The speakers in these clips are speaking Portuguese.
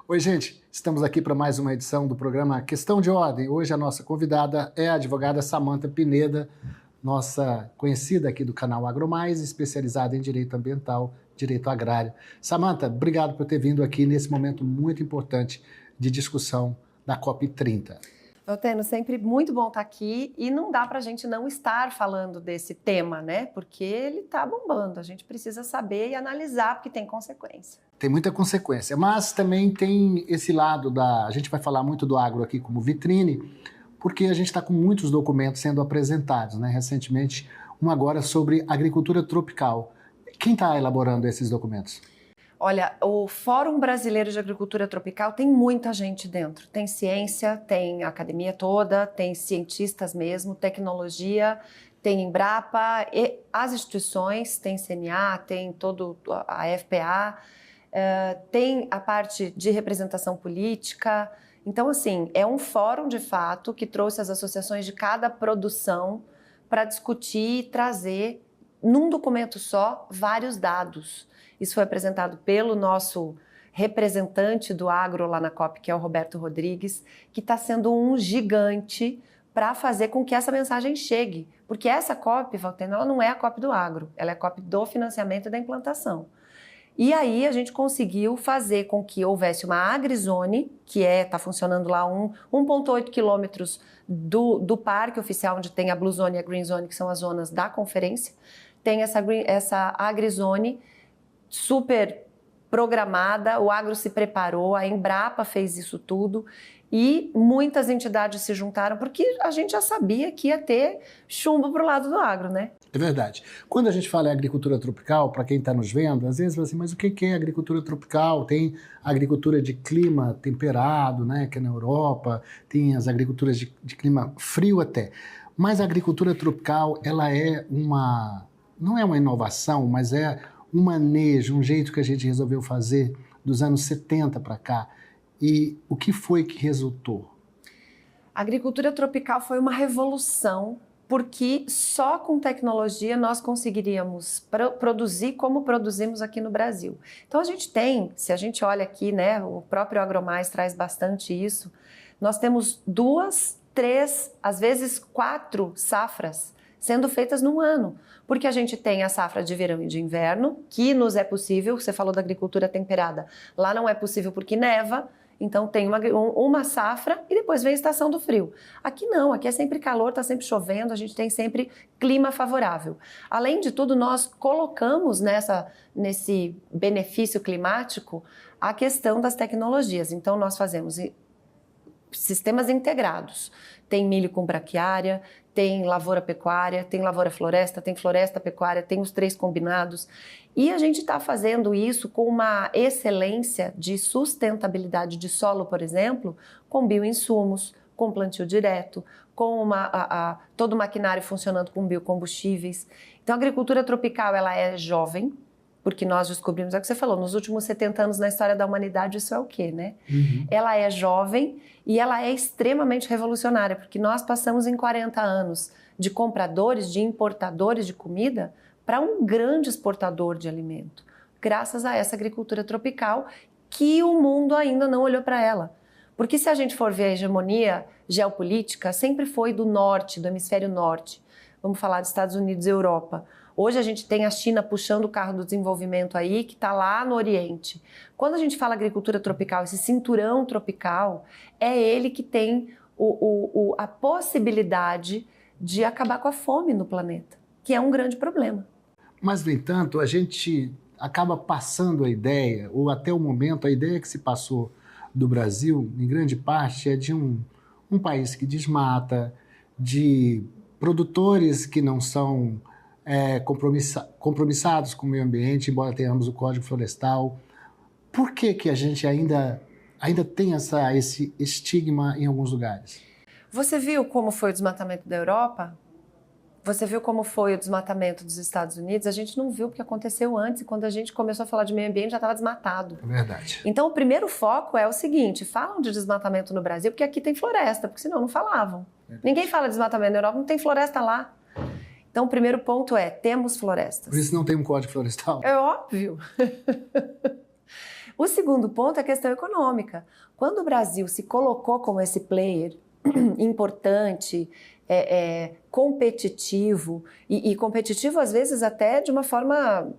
Oi, gente. Estamos aqui para mais uma edição do programa Questão de Ordem. Hoje a nossa convidada é a advogada Samantha Pineda, nossa conhecida aqui do canal AgroMais, especializada em direito ambiental, direito agrário. Samantha, obrigado por ter vindo aqui nesse momento muito importante de discussão da COP30. Oteno, sempre muito bom estar aqui e não dá para a gente não estar falando desse tema, né? Porque ele está bombando, a gente precisa saber e analisar porque tem consequência. Tem muita consequência, mas também tem esse lado a gente vai falar muito do agro aqui como vitrine, porque a gente está com muitos documentos sendo apresentados, né? Recentemente, um agora sobre agricultura tropical. Quem está elaborando esses documentos? Olha, o Fórum Brasileiro de Agricultura Tropical tem muita gente dentro. Tem ciência, tem a academia toda, tem cientistas mesmo, tecnologia, tem Embrapa, e as instituições, tem CNA, tem todo a FPA, tem a parte de representação política. Então, assim, é um fórum de fato que trouxe as associações de cada produção para discutir e trazer, num documento só, vários dados. Isso foi apresentado pelo nosso representante do agro lá na COP, que é o Roberto Rodrigues, que está sendo um gigante para fazer com que essa mensagem chegue. Porque essa COP, Valteno, ela não é a COP do agro, ela é a COP do financiamento e da implantação. E aí a gente conseguiu fazer com que houvesse uma agrizone, que está funcionando lá 1,8 quilômetros do parque oficial, onde tem a Blue Zone e a Green Zone, que são as zonas da conferência. Tem essa agrizone super programada, o agro se preparou, a Embrapa fez isso tudo e muitas entidades se juntaram porque a gente já sabia que ia ter chumbo para o lado do agro, né? É verdade. Quando a gente fala em agricultura tropical, para quem está nos vendo, às vezes fala assim, mas o que é agricultura tropical? Tem agricultura de clima temperado, né, que é na Europa, tem as agriculturas de clima frio até. Mas a agricultura tropical, ela não é uma inovação, mas é um manejo, um jeito que a gente resolveu fazer dos anos 70 para cá. E o que foi que resultou? A agricultura tropical foi uma revolução, porque só com tecnologia nós conseguiríamos produzir como produzimos aqui no Brasil. Então a gente tem, se a gente olha aqui, né, o próprio AgroMais traz bastante isso, nós temos 2, 3, às vezes 4 safras sendo feitas num ano, porque a gente tem a safra de verão e de inverno, que nos é possível, você falou da agricultura temperada, lá não é possível porque neva, então tem uma safra e depois vem a estação do frio. Aqui não, aqui é sempre calor, está sempre chovendo, a gente tem sempre clima favorável. Além de tudo, nós colocamos nesse benefício climático a questão das tecnologias, então nós fazemos sistemas integrados, tem milho com braquiária, tem lavoura-pecuária, tem lavoura-floresta, tem floresta-pecuária, tem os 3 combinados. E a gente está fazendo isso com uma excelência de sustentabilidade de solo, por exemplo, com bioinsumos, com plantio direto, com todo o maquinário funcionando com biocombustíveis. Então a agricultura tropical ela é jovem, porque nós descobrimos, é o que você falou, nos últimos 70 anos na história da humanidade, isso é o quê, né? Uhum. Ela é jovem e ela é extremamente revolucionária, porque nós passamos em 40 anos de compradores, de importadores de comida, para um grande exportador de alimento, graças a essa agricultura tropical, que o mundo ainda não olhou para ela. Porque se a gente for ver a hegemonia geopolítica, sempre foi do norte, do hemisfério norte. Vamos falar dos Estados Unidos e Europa. Hoje a gente tem a China puxando o carro do desenvolvimento aí, que está lá no Oriente. Quando a gente fala agricultura tropical, esse cinturão tropical, é ele que tem a possibilidade de acabar com a fome no planeta, que é um grande problema. Mas, no entanto, a gente acaba passando a ideia, ou até o momento, a ideia que se passou do Brasil, em grande parte, é de um país que desmata, de produtores que não são compromissados com o meio ambiente, embora tenhamos o Código Florestal. Por que a gente ainda tem esse estigma em alguns lugares? Você viu como foi o desmatamento da Europa? Você viu como foi o desmatamento dos Estados Unidos? A gente não viu porque aconteceu antes, e quando a gente começou a falar de meio ambiente já estava desmatado. É verdade. Então o primeiro foco é o seguinte, falam de desmatamento no Brasil porque aqui tem floresta, porque senão não falavam. Ninguém fala de desmatamento na Europa, não tem floresta lá. Então, o primeiro ponto é, temos florestas. Por isso não tem um Código Florestal? É óbvio. O segundo ponto é a questão econômica. Quando o Brasil se colocou como esse player importante, competitivo, e competitivo às vezes até de uma forma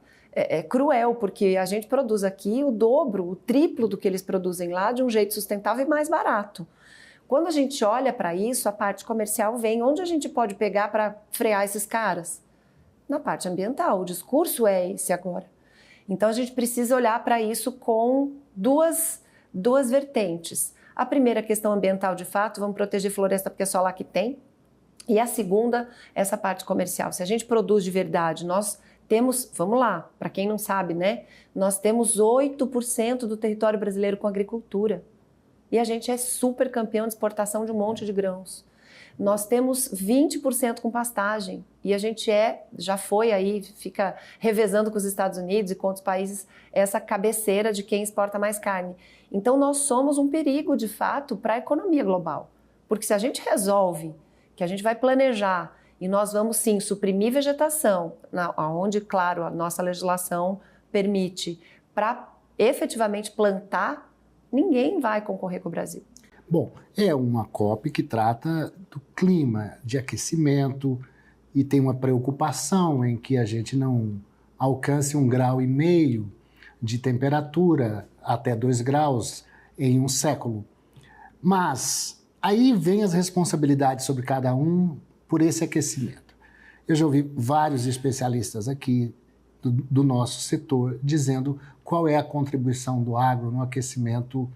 cruel, porque a gente produz aqui o dobro, o triplo do que eles produzem lá de um jeito sustentável e mais barato. Quando a gente olha para isso, a parte comercial vem. Onde a gente pode pegar para frear esses caras? Na parte ambiental. O discurso é esse agora. Então a gente precisa olhar para isso com duas vertentes. A primeira, questão ambiental de fato, vamos proteger floresta porque é só lá que tem. E a segunda, essa parte comercial. Se a gente produz de verdade, nós temos, vamos lá, para quem não sabe, né? Nós temos 8% do território brasileiro com agricultura. E a gente é super campeão de exportação de um monte de grãos. Nós temos 20% com pastagem e a gente já foi aí, fica revezando com os Estados Unidos e com outros países essa cabeceira de quem exporta mais carne. Então nós somos um perigo, de fato, para a economia global. Porque se a gente resolve que a gente vai planejar e nós vamos sim suprimir vegetação, onde, claro, a nossa legislação permite, para efetivamente plantar, ninguém vai concorrer com o Brasil. Bom, é uma COP que trata do clima, de aquecimento, e tem uma preocupação em que a gente não alcance 1,5 grau de temperatura até 2 graus em um século. Mas aí vem as responsabilidades sobre cada um por esse aquecimento. Eu já ouvi vários especialistas aqui do nosso setor dizendo qual é a contribuição do agro no aquecimento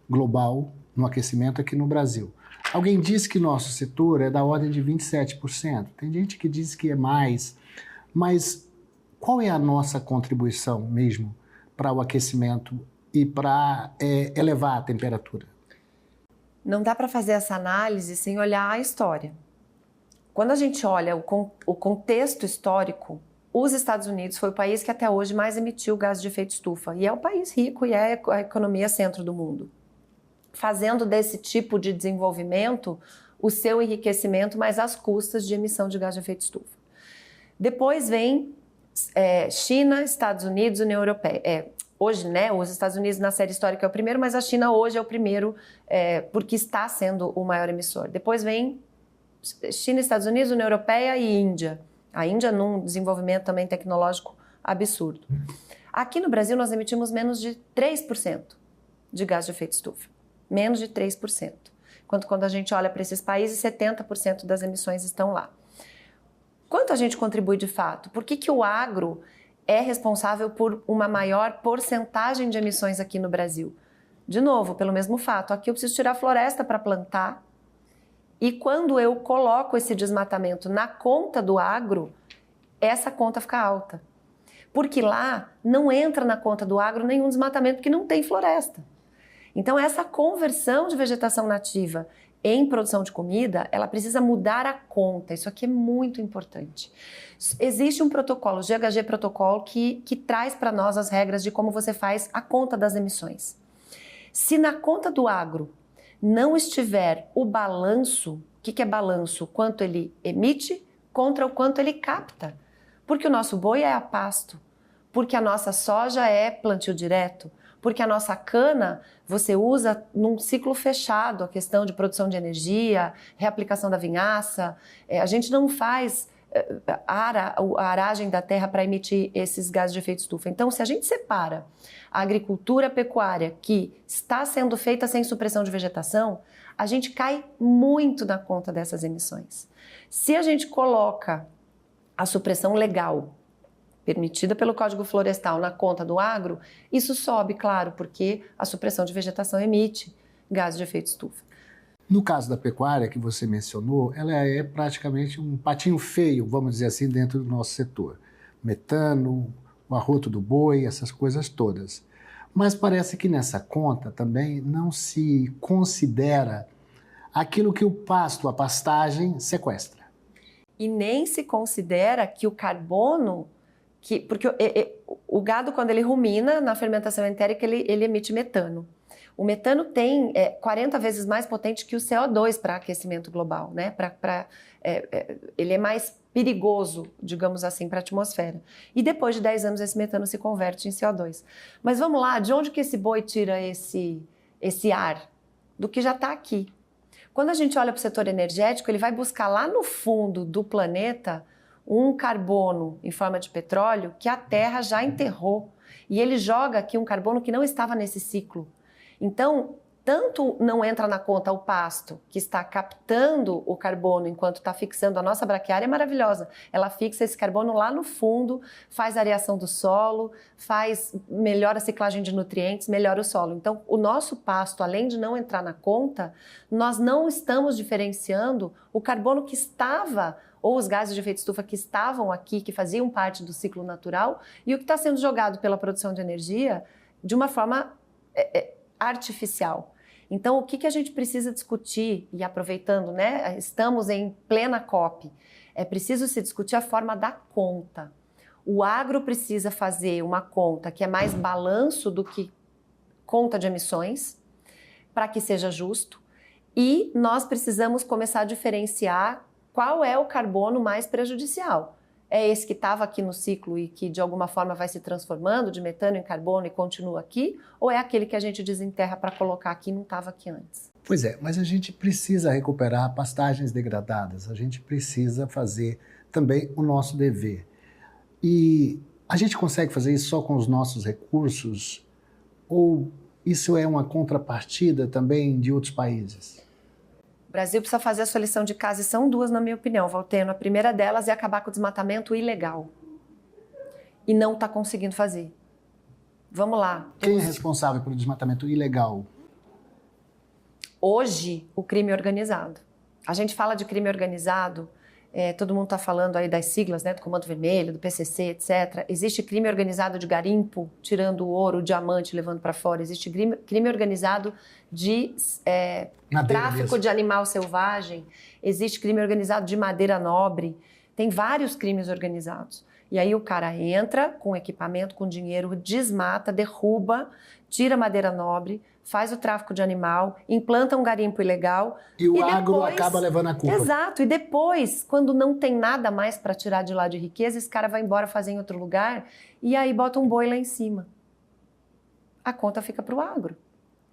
global, no aquecimento aqui no Brasil. Alguém diz que nosso setor é da ordem de 27%. Tem gente que diz que é mais. Mas qual é a nossa contribuição mesmo para o aquecimento e para elevar a temperatura? Não dá para fazer essa análise sem olhar a história. Quando a gente olha o contexto histórico, os Estados Unidos foi o país que até hoje mais emitiu gás de efeito estufa. E é o país rico e é a economia centro do mundo. Fazendo desse tipo de desenvolvimento o seu enriquecimento, mas às custas de emissão de gás de efeito estufa. Depois vem China, Estados Unidos, União Europeia. Hoje, né, os Estados Unidos na série histórica é o primeiro, mas a China hoje é o primeiro porque está sendo o maior emissor. Depois vem China, Estados Unidos, União Europeia e Índia. A Índia num desenvolvimento também tecnológico absurdo. Aqui no Brasil nós emitimos menos de 3% de gás de efeito estufa. Menos de 3%. Enquanto quando a gente olha para esses países, 70% das emissões estão lá. Quanto a gente contribui de fato? Por que o agro é responsável por uma maior porcentagem de emissões aqui no Brasil? De novo, pelo mesmo fato, aqui eu preciso tirar floresta para plantar e quando eu coloco esse desmatamento na conta do agro, essa conta fica alta. Porque lá não entra na conta do agro nenhum desmatamento porque não tem floresta. Então, essa conversão de vegetação nativa em produção de comida, ela precisa mudar a conta. Isso aqui é muito importante. Existe um protocolo, o GHG Protocolo, que traz para nós as regras de como você faz a conta das emissões. Se na conta do agro não estiver o balanço, o que é balanço? Quanto ele emite contra o quanto ele capta. Porque o nosso boi é a pasto, porque a nossa soja é plantio direto, porque a nossa cana você usa num ciclo fechado, a questão de produção de energia, reaplicação da vinhaça. A gente não faz a aragem da terra para emitir esses gases de efeito estufa. Então, se a gente separa a agricultura pecuária que está sendo feita sem supressão de vegetação, a gente cai muito na conta dessas emissões. Se a gente coloca a supressão legal, permitida pelo Código Florestal na conta do agro, isso sobe, claro, porque a supressão de vegetação emite gases de efeito estufa. No caso da pecuária que você mencionou, ela é praticamente um patinho feio, vamos dizer assim, dentro do nosso setor. Metano, o arroto do boi, essas coisas todas. Mas parece que nessa conta também não se considera aquilo que o pasto, a pastagem, sequestra. E nem se considera que o carbono... porque o gado, quando ele rumina na fermentação entérica, ele emite metano. O metano tem 40 vezes mais potente que o CO2 para aquecimento global, né? Ele é mais perigoso, digamos assim, para a atmosfera. E depois de 10 anos esse metano se converte em CO2. Mas vamos lá, de onde que esse boi tira esse ar? Do que já está aqui. Quando a gente olha para o setor energético, ele vai buscar lá no fundo do planeta um carbono em forma de petróleo que a Terra já enterrou. E ele joga aqui um carbono que não estava nesse ciclo. Então, tanto não entra na conta o pasto, que está captando o carbono enquanto está fixando. A nossa braquiária é maravilhosa. Ela fixa esse carbono lá no fundo, faz areação do solo, melhora a ciclagem de nutrientes, melhora o solo. Então, o nosso pasto, além de não entrar na conta, nós não estamos diferenciando o carbono que estava, ou os gases de efeito estufa que estavam aqui, que faziam parte do ciclo natural, e o que está sendo jogado pela produção de energia de uma forma artificial. Então, o que a gente precisa discutir, e aproveitando, né, estamos em plena COP, é preciso se discutir a forma da conta. O agro precisa fazer uma conta que é mais balanço do que conta de emissões, para que seja justo, e nós precisamos começar a diferenciar qual é o carbono mais prejudicial. É esse que estava aqui no ciclo e que de alguma forma vai se transformando de metano em carbono e continua aqui? Ou é aquele que a gente desenterra para colocar aqui e não estava aqui antes? Pois é, mas a gente precisa recuperar pastagens degradadas, a gente precisa fazer também o nosso dever. E a gente consegue fazer isso só com os nossos recursos? Ou isso é uma contrapartida também de outros países? O Brasil precisa fazer a sua lição de casa e são duas, na minha opinião, Valteno. A primeira delas é acabar com o desmatamento ilegal. E não está conseguindo fazer. Vamos lá. Quem é responsável pelo desmatamento ilegal? Hoje, o crime organizado. A gente fala de crime organizado, todo mundo está falando aí das siglas, né, do Comando Vermelho, do PCC, etc. Existe crime organizado de garimpo, tirando o ouro, o diamante, levando para fora. Existe crime organizado de tráfico de animal selvagem. Existe crime organizado de madeira nobre. Tem vários crimes organizados. E aí o cara entra com equipamento, com dinheiro, desmata, derruba, tira madeira nobre, faz o tráfico de animal, implanta um garimpo ilegal. E o agro acaba levando a culpa. Exato. E depois, quando não tem nada mais para tirar de lá de riqueza, esse cara vai embora fazer em outro lugar e aí bota um boi lá em cima. A conta fica para o agro.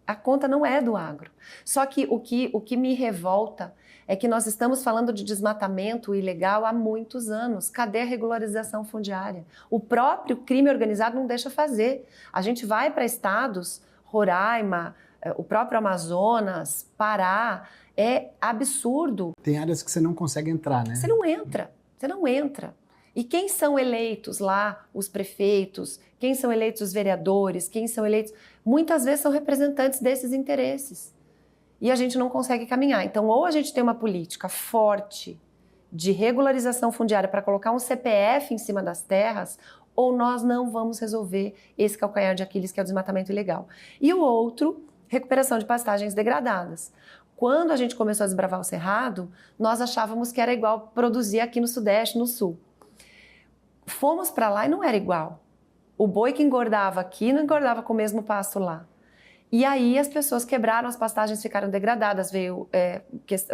A conta não é do agro. Só que o que me revolta é que nós estamos falando de desmatamento ilegal há muitos anos. Cadê a regularização fundiária? O próprio crime organizado não deixa fazer. A gente vai para estados, Roraima, o próprio Amazonas, Pará, é absurdo. Tem áreas que você não consegue entrar, né? Você não entra. E quem são eleitos lá, os prefeitos, quem são eleitos os vereadores, quem são eleitos... Muitas vezes são representantes desses interesses. E a gente não consegue caminhar. Então, ou a gente tem uma política forte de regularização fundiária para colocar um CPF em cima das terras, ou nós não vamos resolver esse calcanhar de Aquiles, que é o desmatamento ilegal. E o outro, recuperação de pastagens degradadas. Quando a gente começou a desbravar o Cerrado, nós achávamos que era igual produzir aqui no Sudeste, no Sul. Fomos para lá e não era igual. O boi que engordava aqui não engordava com o mesmo pasto lá. E aí as pessoas quebraram, as pastagens ficaram degradadas.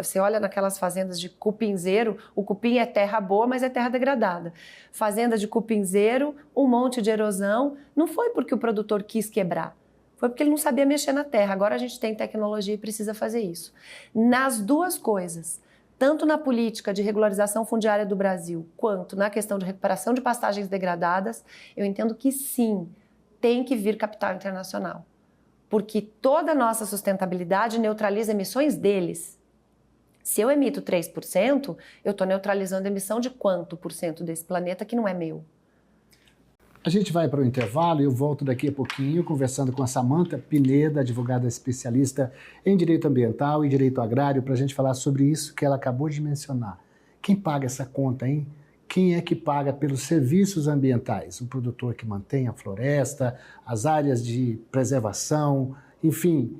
Você olha naquelas fazendas de cupinzeiro, o cupim é terra boa, mas é terra degradada. Fazenda de cupinzeiro, um monte de erosão. Não foi porque o produtor quis quebrar, foi porque ele não sabia mexer na terra. Agora a gente tem tecnologia e precisa fazer isso. Nas duas coisas, tanto na política de regularização fundiária do Brasil, quanto na questão de recuperação de pastagens degradadas, eu entendo que sim, tem que vir capital internacional. Porque toda a nossa sustentabilidade neutraliza emissões deles. Se eu emito 3%, eu estou neutralizando a emissão de quanto por cento desse planeta que não é meu? A gente vai para o intervalo e eu volto daqui a pouquinho conversando com a Samantha Pineda, advogada especialista em direito ambiental e direito agrário, para a gente falar sobre isso que ela acabou de mencionar. Quem paga essa conta, hein? Quem é que paga pelos serviços ambientais? O produtor que mantém a floresta, as áreas de preservação, enfim.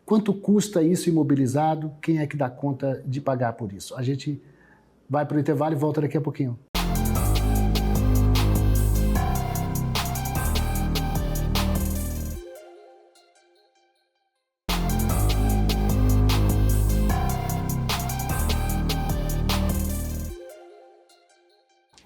Quanto custa isso imobilizado? Quem é que dá conta de pagar por isso? A gente vai para o intervalo e volta daqui a pouquinho.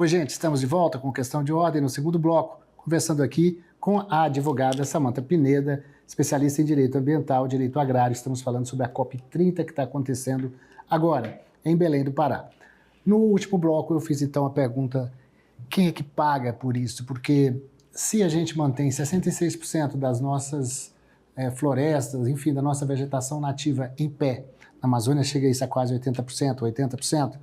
Pois, gente, estamos de volta com Questão de Ordem no segundo bloco, conversando aqui com a advogada Samantha Pineda, especialista em direito ambiental, direito agrário. Estamos falando sobre a COP30 que está acontecendo agora, em Belém do Pará. No último bloco eu fiz então a pergunta, quem é que paga por isso? Porque se a gente mantém 66% das nossas florestas, enfim, da nossa vegetação nativa em pé, na Amazônia chega isso a quase 80%, 80%,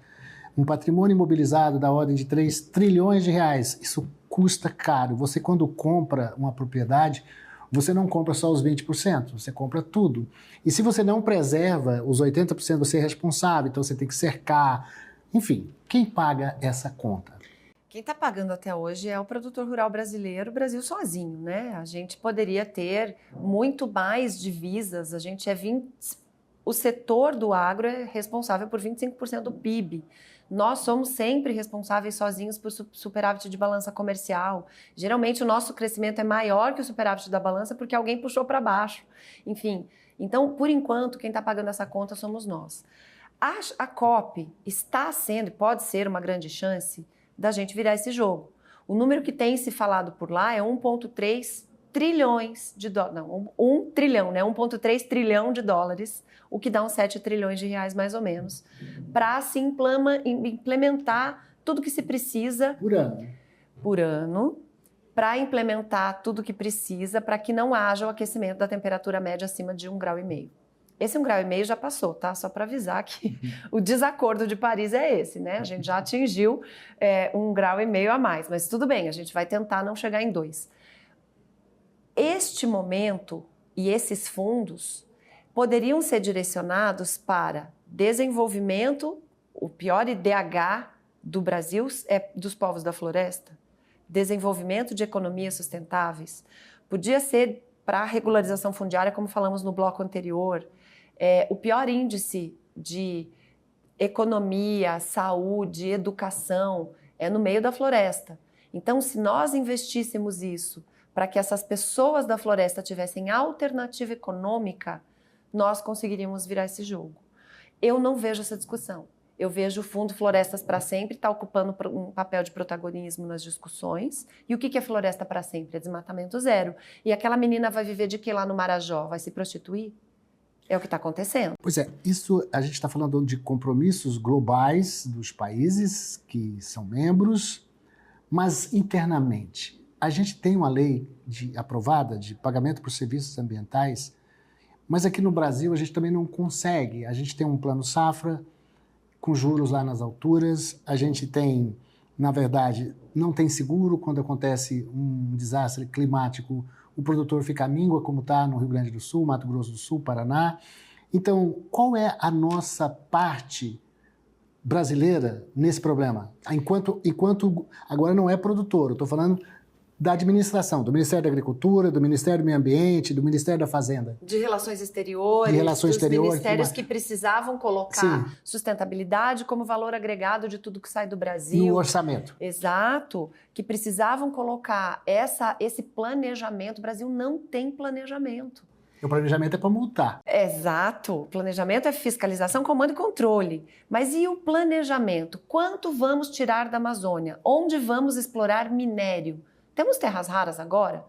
um patrimônio imobilizado da ordem de 3 trilhões de reais. Isso custa caro. Você, quando compra uma propriedade, você não compra só os 20%, você compra tudo. E se você não preserva os 80%, você é responsável, então você tem que cercar. Enfim, quem paga essa conta? Quem está pagando até hoje é o produtor rural brasileiro, o Brasil sozinho, né? A gente poderia ter muito mais divisas, o setor do agro é responsável por 25% do PIB. Nós somos sempre responsáveis sozinhos por superávit de balança comercial. Geralmente o nosso crescimento é maior que o superávit da balança porque alguém puxou para baixo. Enfim, então, por enquanto, quem está pagando essa conta somos nós. A COP está sendo, e pode ser uma grande chance, da gente virar esse jogo. O número que tem se falado por lá é 1,3 trilhões de dólares. Não, 1 trilhão, né? 1,3 trilhão de dólares, o que dá uns 7 trilhões de reais mais ou menos, para se implementar tudo que se precisa por ano, para implementar tudo que precisa para que não haja o aquecimento da temperatura média acima de 1,5 graus. Esse 1,5 graus já passou, tá? Só para avisar que o desacordo de Paris é esse, né? A gente já atingiu 1,5 graus a mais, mas tudo bem, a gente vai tentar não chegar em 2. Este momento e esses fundos poderiam ser direcionados para desenvolvimento, o pior IDH do Brasil é dos povos da floresta, desenvolvimento de economias sustentáveis, podia ser para a regularização fundiária, como falamos no bloco anterior, o pior índice de economia, saúde, educação é no meio da floresta. Então, se nós investíssemos isso para que essas pessoas da floresta tivessem alternativa econômica, nós conseguiríamos virar esse jogo. Eu não vejo essa discussão. Eu vejo o Fundo Florestas para Sempre está ocupando um papel de protagonismo nas discussões. E o que é floresta para sempre? É desmatamento zero. E aquela menina vai viver de que lá no Marajó? Vai se prostituir? É o que está acontecendo. Pois é, isso a gente está falando de compromissos globais dos países que são membros, mas internamente. A gente tem uma lei aprovada de pagamento por serviços ambientais, mas aqui no Brasil a gente também não consegue. A gente tem um plano safra com juros lá nas alturas, a gente tem, na verdade, não tem seguro quando acontece um desastre climático, o produtor fica à míngua, como está no Rio Grande do Sul, Mato Grosso do Sul, Paraná. Então, qual é a nossa parte brasileira nesse problema? Enquanto agora não é produtor, eu estou falando da administração, do Ministério da Agricultura, do Ministério do Meio Ambiente, do Ministério da Fazenda. De Relações Exteriores, ministérios que precisavam colocar sustentabilidade como valor agregado de tudo que sai do Brasil. No orçamento. Exato, que precisavam colocar esse planejamento. O Brasil não tem planejamento. O planejamento é para multar. Exato, o planejamento é fiscalização, comando e controle. Mas e o planejamento? Quanto vamos tirar da Amazônia? Onde vamos explorar minério? Temos terras raras agora?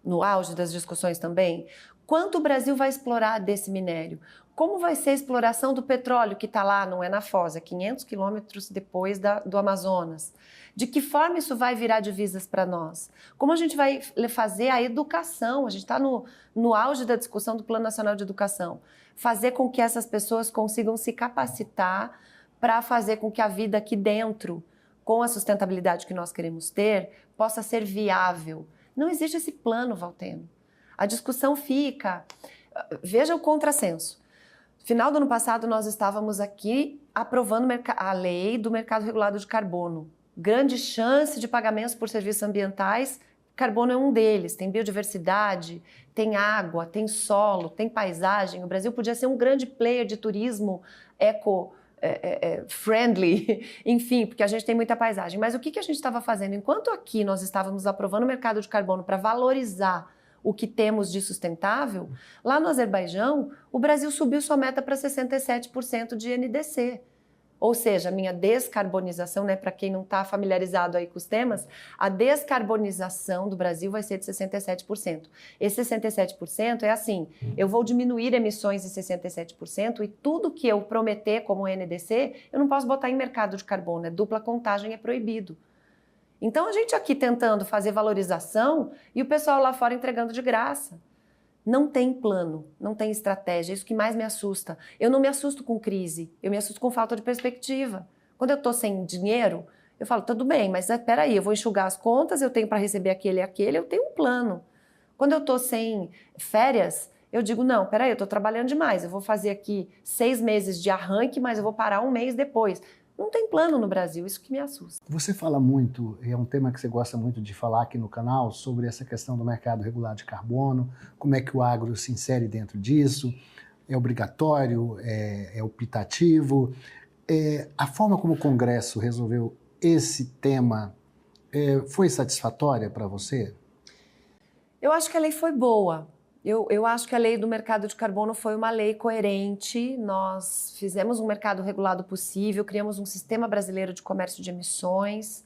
No auge das discussões também? Quanto o Brasil vai explorar desse minério? Como vai ser a exploração do petróleo que está lá, não é na Foz, é 500 quilômetros depois do Amazonas? De que forma isso vai virar divisas para nós? Como a gente vai fazer a educação? A gente está no auge da discussão do Plano Nacional de Educação. Fazer com que essas pessoas consigam se capacitar para fazer com que a vida aqui dentro, com a sustentabilidade que nós queremos ter, possa ser viável. Não existe esse plano, Valteno. A discussão fica... Veja o contrassenso. Final do ano passado, nós estávamos aqui aprovando a lei do mercado regulado de carbono. Grande chance de pagamentos por serviços ambientais, carbono é um deles. Tem biodiversidade, tem água, tem solo, tem paisagem. O Brasil podia ser um grande player de turismo friendly, enfim, porque a gente tem muita paisagem. Mas o que a gente estava fazendo? Enquanto aqui nós estávamos aprovando o mercado de carbono para valorizar o que temos de sustentável, lá no Azerbaijão, o Brasil subiu sua meta para 67% de NDC. Ou seja, a minha descarbonização, né, para quem não está familiarizado aí com os temas, a descarbonização do Brasil vai ser de 67%. Esse 67% é assim, eu vou diminuir emissões em 67% e tudo que eu prometer como NDC, eu não posso botar em mercado de carbono, dupla contagem é proibido. Então a gente aqui tentando fazer valorização e o pessoal lá fora entregando de graça. Não tem plano, não tem estratégia, isso que mais me assusta. Eu não me assusto com crise, eu me assusto com falta de perspectiva. Quando eu estou sem dinheiro, eu falo, tudo bem, mas espera aí, eu vou enxugar as contas, eu tenho para receber aquele e aquele, eu tenho um plano. Quando eu estou sem férias, eu digo, não, espera aí, eu estou trabalhando demais, eu vou fazer aqui 6 meses de arranque, mas eu vou parar um mês depois. Não tem plano no Brasil, isso que me assusta. Você fala muito, é um tema que você gosta muito de falar aqui no canal, sobre essa questão do mercado regulado de carbono, como é que o agro se insere dentro disso, é obrigatório, é optativo. A forma como o Congresso resolveu esse tema foi satisfatória para você? Eu acho que a lei foi boa. Eu acho que a lei do mercado de carbono foi uma lei coerente. Nós fizemos um mercado regulado possível, criamos um sistema brasileiro de comércio de emissões.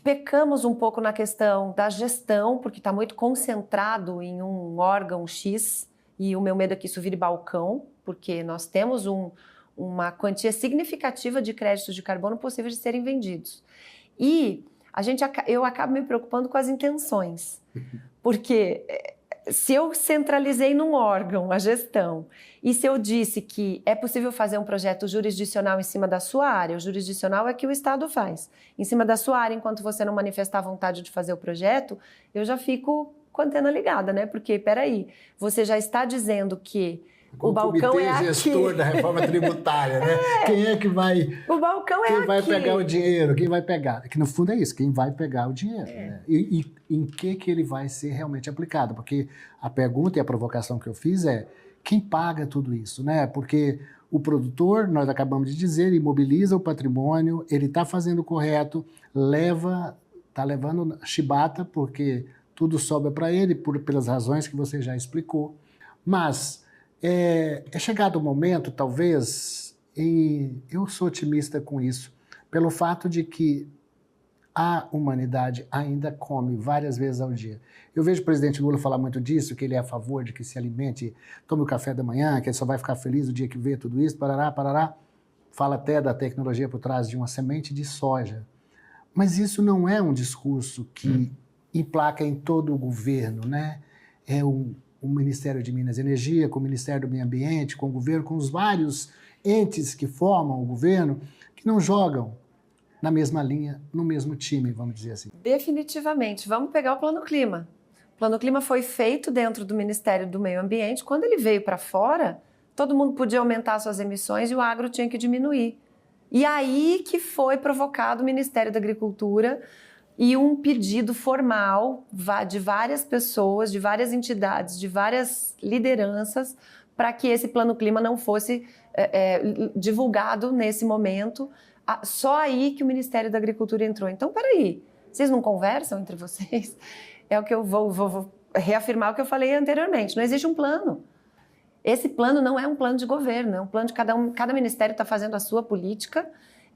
Pecamos um pouco na questão da gestão, porque está muito concentrado em um órgão X, e o meu medo é que isso vire balcão, porque nós temos uma quantia significativa de créditos de carbono possíveis de serem vendidos. E eu acabo me preocupando com as intenções, porque se eu centralizei num órgão a gestão e se eu disse que é possível fazer um projeto jurisdicional em cima da sua área, o jurisdicional é que o Estado faz, em cima da sua área, enquanto você não manifestar a vontade de fazer o projeto, eu já fico com a antena ligada, né? Porque, peraí, você já está dizendo que o balcão é aqui. O gestor da reforma tributária, né? Quem é que vai... O balcão é aqui. Quem vai pegar o dinheiro? Quem vai pegar? Que no fundo é isso, quem vai pegar o dinheiro. Né? E em que ele vai ser realmente aplicado? Porque a pergunta e a provocação que eu fiz é quem paga tudo isso, né? Porque o produtor, nós acabamos de dizer, imobiliza o patrimônio, ele está fazendo o correto, está levando chibata, porque tudo sobra para ele, pelas razões que você já explicou. Mas... É chegado o momento, talvez, e eu sou otimista com isso, pelo fato de que a humanidade ainda come várias vezes ao dia. Eu vejo o presidente Lula falar muito disso, que ele é a favor de que se alimente, tome o café da manhã, que ele só vai ficar feliz o dia que vê tudo isso, parará, parará. Fala até da tecnologia por trás de uma semente de soja. Mas isso não é um discurso que emplaca em todo o governo, né? O Ministério de Minas e Energia, com o Ministério do Meio Ambiente, com o governo, com os vários entes que formam o governo, que não jogam na mesma linha, no mesmo time, vamos dizer assim. Definitivamente. Vamos pegar o Plano Clima. O Plano Clima foi feito dentro do Ministério do Meio Ambiente. Quando ele veio para fora, todo mundo podia aumentar suas emissões e o agro tinha que diminuir. E aí que foi provocado o Ministério da Agricultura e um pedido formal de várias pessoas, de várias entidades, de várias lideranças, para que esse Plano Clima não fosse divulgado nesse momento. Só aí que o Ministério da Agricultura entrou. Então, peraí, vocês não conversam entre vocês? É o que eu vou reafirmar o que eu falei anteriormente. Não existe um plano. Esse plano não é um plano de governo, é um plano de cada ministério está fazendo a sua política,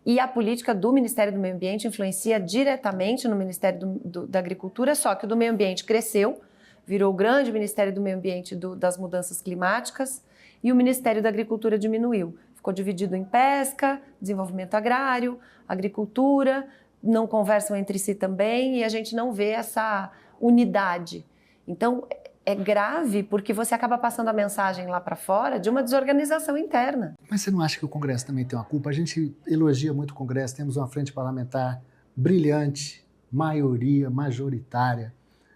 e a política do Ministério do Meio Ambiente influencia diretamente no Ministério da Agricultura, só que o do Meio Ambiente cresceu, virou o grande Ministério do Meio Ambiente das Mudanças Climáticas, e o Ministério da Agricultura diminuiu. Ficou dividido em pesca, desenvolvimento agrário, agricultura, não conversam entre si também, e a gente não vê essa unidade. Então, é grave porque você acaba passando a mensagem lá para fora de uma desorganização interna. Mas você não acha que o Congresso também tem uma culpa? A gente elogia muito o Congresso, temos uma frente parlamentar brilhante, maioria, majoritária.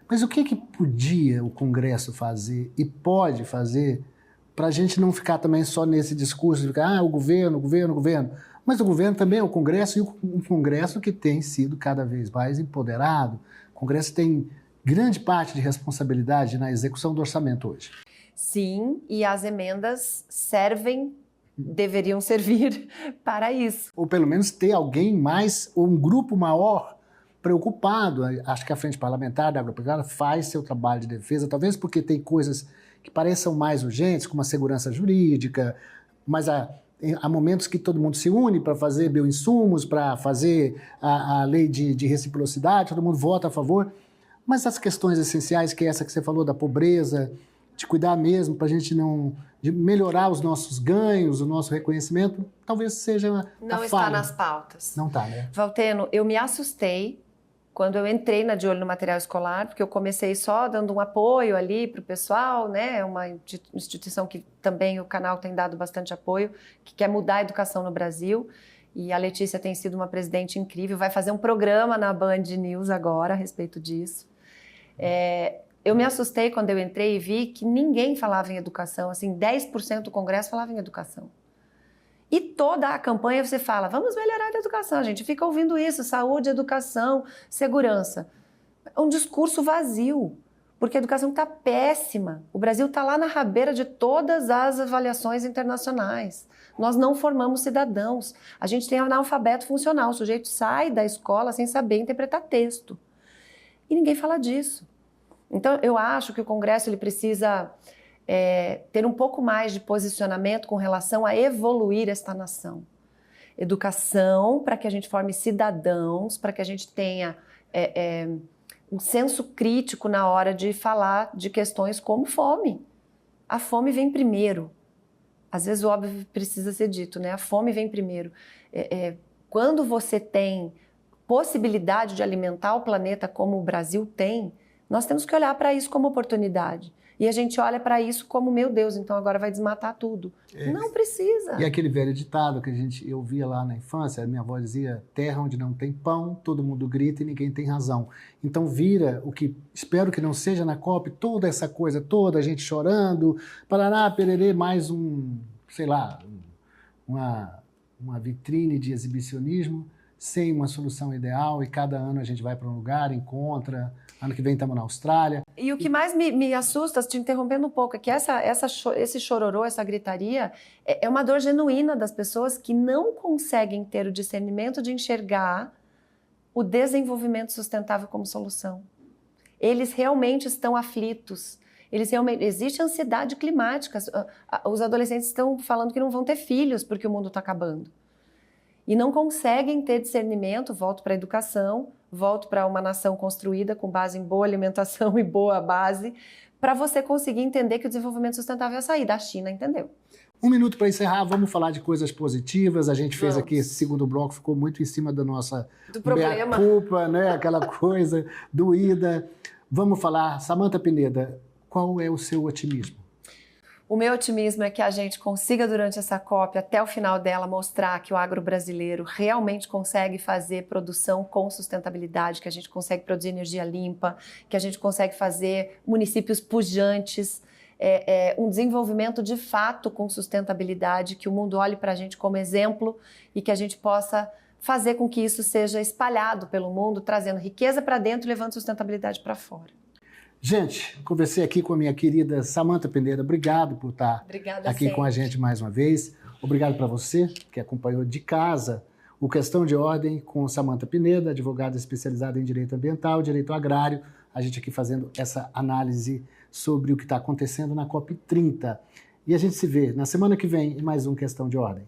Mas o que podia o Congresso fazer e pode fazer para a gente não ficar também só nesse discurso de ficar, o governo, o governo, o governo. Mas o governo também é o Congresso, e um Congresso que tem sido cada vez mais empoderado. O Congresso tem grande parte de responsabilidade na execução do orçamento hoje. Sim, e as emendas deveriam servir para isso. Ou pelo menos ter alguém mais, ou um grupo maior preocupado. Acho que a Frente Parlamentar da Agropecuária faz seu trabalho de defesa, talvez porque tem coisas que pareçam mais urgentes, como a segurança jurídica, mas há momentos que todo mundo se une para fazer bioinsumos, para fazer a lei de reciprocidade, todo mundo vota a favor, mas as questões essenciais, que é essa que você falou, da pobreza, de cuidar mesmo, para a gente não... de melhorar os nossos ganhos, o nosso reconhecimento, talvez seja não está nas pautas. Não está, né? Valteno, eu me assustei quando eu entrei na De Olho no Material Escolar, porque eu comecei só dando um apoio ali para o pessoal, né? Uma instituição que também o canal tem dado bastante apoio, que quer mudar a educação no Brasil. E a Letícia tem sido uma presidente incrível, vai fazer um programa na Band News agora a respeito disso. Eu me assustei quando eu entrei e vi que ninguém falava em educação, assim, 10% do Congresso falava em educação. E toda a campanha você fala, vamos melhorar a educação, a gente fica ouvindo isso, saúde, educação, segurança. É um discurso vazio, porque a educação está péssima. O Brasil está lá na rabeira de todas as avaliações internacionais. Nós não formamos cidadãos. A gente tem analfabeto funcional, o sujeito sai da escola sem saber interpretar texto. E ninguém fala disso. Então, eu acho que o Congresso ele precisa ter um pouco mais de posicionamento com relação a evoluir esta nação. Educação para que a gente forme cidadãos, para que a gente tenha um senso crítico na hora de falar de questões como fome. A fome vem primeiro. Às vezes o óbvio precisa ser dito, né? A fome vem primeiro. Quando você tem possibilidade de alimentar o planeta como o Brasil tem, nós temos que olhar para isso como oportunidade. E a gente olha para isso como, meu Deus, então agora vai desmatar tudo. Não precisa. E aquele velho ditado que eu via lá na infância, a minha avó dizia, terra onde não tem pão, todo mundo grita e ninguém tem razão. Então vira o que, espero que não seja na COP, toda essa coisa toda, a gente chorando, parará, pererê, mais sei lá, uma vitrine de exibicionismo, sem uma solução ideal, e cada ano a gente vai para um lugar, encontra, ano que vem estamos na Austrália. E o que mais me assusta, te interrompendo um pouco, é que esse chororô, essa gritaria, é uma dor genuína das pessoas que não conseguem ter o discernimento de enxergar o desenvolvimento sustentável como solução. Eles realmente estão aflitos. Existe ansiedade climática. Os adolescentes estão falando que não vão ter filhos porque o mundo está acabando. E não conseguem ter discernimento, volto para a educação, volto para uma nação construída com base em boa alimentação e boa base, para você conseguir entender que o desenvolvimento sustentável é a saída. A China entendeu. 1 minuto para encerrar, vamos falar de coisas positivas. A gente fez aqui esse segundo bloco, ficou muito em cima da nossa culpa, né? Aquela coisa doída. Vamos falar, Samantha Pineda, qual é o seu otimismo? O meu otimismo é que a gente consiga, durante essa COP, até o final dela, mostrar que o agro brasileiro realmente consegue fazer produção com sustentabilidade, que a gente consegue produzir energia limpa, que a gente consegue fazer municípios pujantes, um desenvolvimento de fato com sustentabilidade, que o mundo olhe para a gente como exemplo e que a gente possa fazer com que isso seja espalhado pelo mundo, trazendo riqueza para dentro e levando sustentabilidade para fora. Gente, conversei aqui com a minha querida Samantha Pineda. Obrigado por estar aqui com a gente mais uma vez. Obrigado para você que acompanhou de casa o Questão de Ordem com Samantha Pineda, advogada especializada em Direito Ambiental, Direito Agrário. A gente aqui fazendo essa análise sobre o que está acontecendo na COP30. E a gente se vê na semana que vem em mais um Questão de Ordem.